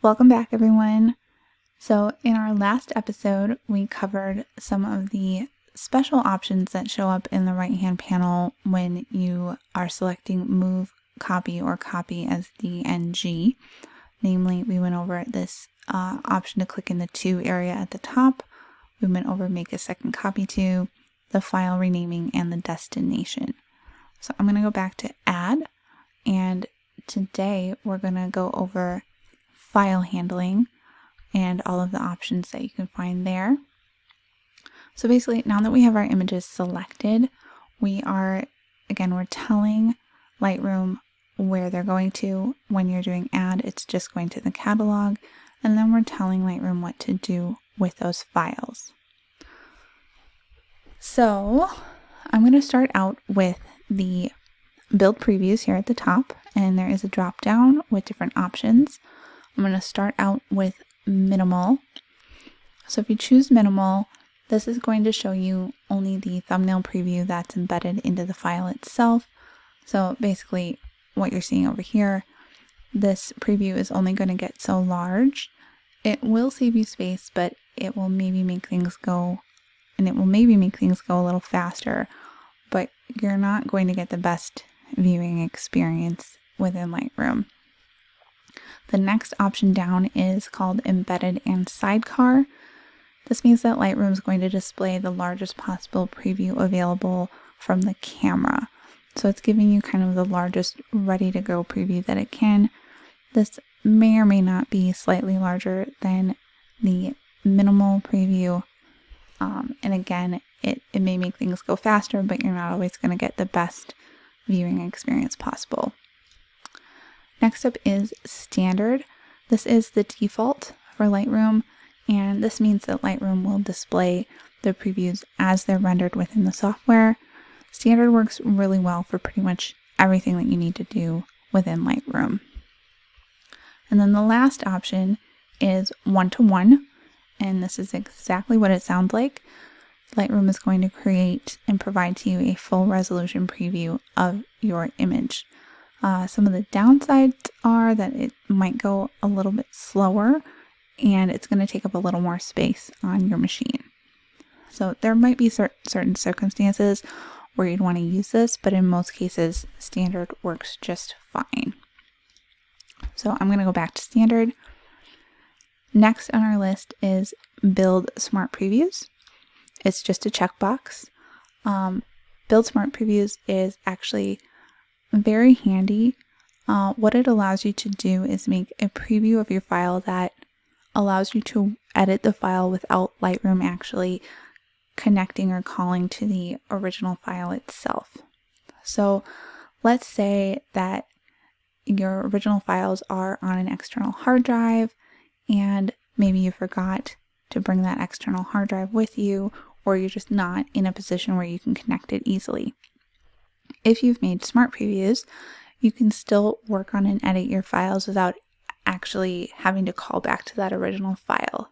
Welcome back, everyone. So in our last episode, we covered some of the special options that show up in the right-hand panel when you are selecting Move, Copy, or Copy as DNG. Namely, we went over this option to click in the To area at the top. We went over Make a Second Copy To, the file renaming, and the destination. So I'm going to go back to Add, and today we're going to go over file handling and all of the options that you can find there. So basically, now that we have our images selected, we're telling Lightroom where they're going to. When you're doing Add, it's just going to the catalog, and then we're telling Lightroom what to do with those files. So I'm going to start out with the build previews here at the top, and there is a drop down with different options. I'm going to start out with minimal. So if you choose minimal, this is going to show you only the thumbnail preview that's embedded into the file itself. So basically what you're seeing over here, this preview is only going to get so large. It will save you space, but it will maybe make things go a little faster, but you're not going to get the best viewing experience within Lightroom. The next option down is called Embedded and Sidecar. This means that Lightroom is going to display the largest possible preview available from the camera. So it's giving you kind of the largest ready-to-go preview that it can. This may or may not be slightly larger than the minimal preview. And again, it may make things go faster, but you're not always going to get the best viewing experience possible. Next up is Standard. This is the default for Lightroom, and this means that Lightroom will display the previews as they're rendered within the software. Standard works really well for pretty much everything that you need to do within Lightroom. And then the last option is one-to-one, and this is exactly what it sounds like. Lightroom is going to create and provide to you a full resolution preview of your image. Some of the downsides are that it might go a little bit slower and it's going to take up a little more space on your machine. So there might be certain circumstances where you'd want to use this, but in most cases, Standard works just fine. So I'm going to go back to Standard. Next on our list is Build Smart Previews. It's just a checkbox. Build Smart Previews is actually very handy. What it allows you to do is make a preview of your file that allows you to edit the file without Lightroom actually connecting or calling to the original file itself. So let's say that your original files are on an external hard drive and maybe you forgot to bring that external hard drive with you, or you're just not in a position where you can connect it easily. If you've made smart previews, you can still work on and edit your files without actually having to call back to that original file.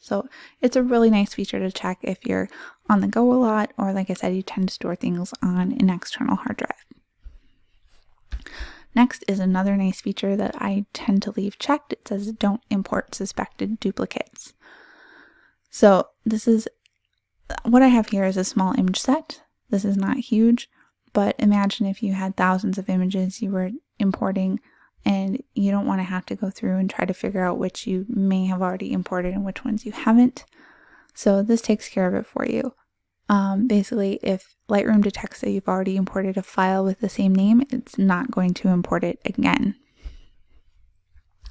So it's a really nice feature to check if you're on the go a lot, or like I said, you tend to store things on an external hard drive. Next is another nice feature that I tend to leave checked. It says don't import suspected duplicates. So this is what I have here is a small image set. This is not huge, but imagine if you had thousands of images you were importing and you don't want to have to go through and try to figure out which you may have already imported and which ones you haven't. So this takes care of it for you. Basically, if Lightroom detects that you've already imported a file with the same name, it's not going to import it again.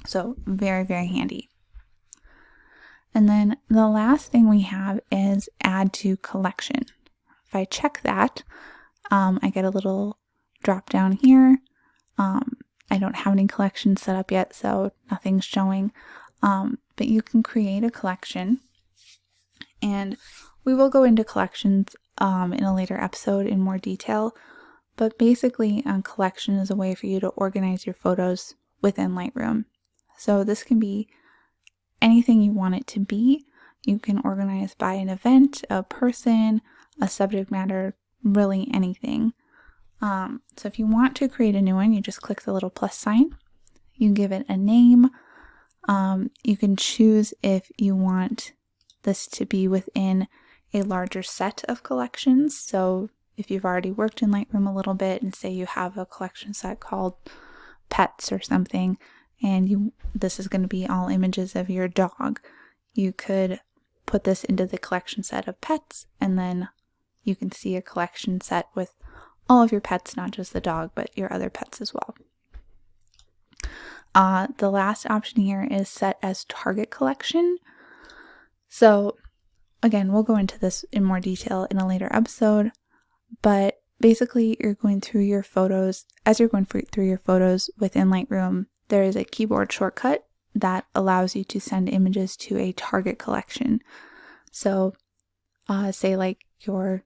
So very, very handy. And then the last thing we have is Add to Collection. If I check that, I get a little drop down here. I don't have any collections set up yet, so nothing's showing. But you can create a collection, and we will go into collections in a later episode in more detail. But basically, a collection is a way for you to organize your photos within Lightroom. So this can be anything you want it to be. You can organize by an event, a person, a subject matter, really anything. So if you want to create a new one, you just click the little plus sign. You give it a name, You can choose if you want this to be within a larger set of collections. So if you've already worked in Lightroom a little bit and say you have a collection set called pets or something, and this is going to be all images of your dog, you could put this into the collection set of pets, and then you can see a collection set with all of your pets, not just the dog, but your other pets as well. The last option here is set as target collection. So again, we'll go into this in more detail in a later episode, but basically you're going through your photos. As you're going through your photos within Lightroom, there is a keyboard shortcut that allows you to send images to a target collection. So say like your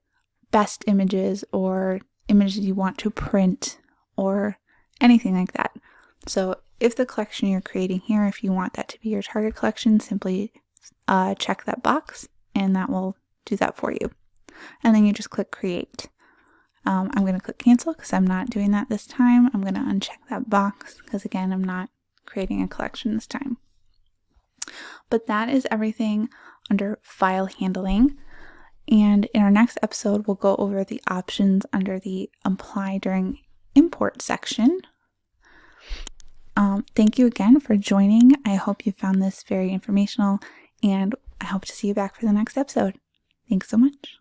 best images or images you want to print or anything like that. So if the collection you're creating here, if you want that to be your target collection, simply check that box and that will do that for you. And then you just click create. I'm going to click cancel because I'm not doing that this time. I'm going to uncheck that box because again, I'm not creating a collection this time. But that is everything under file handling. And in our next episode, we'll go over the options under the apply during import section. Thank you again for joining. I hope you found this very informational, and I hope to see you back for the next episode. Thanks so much.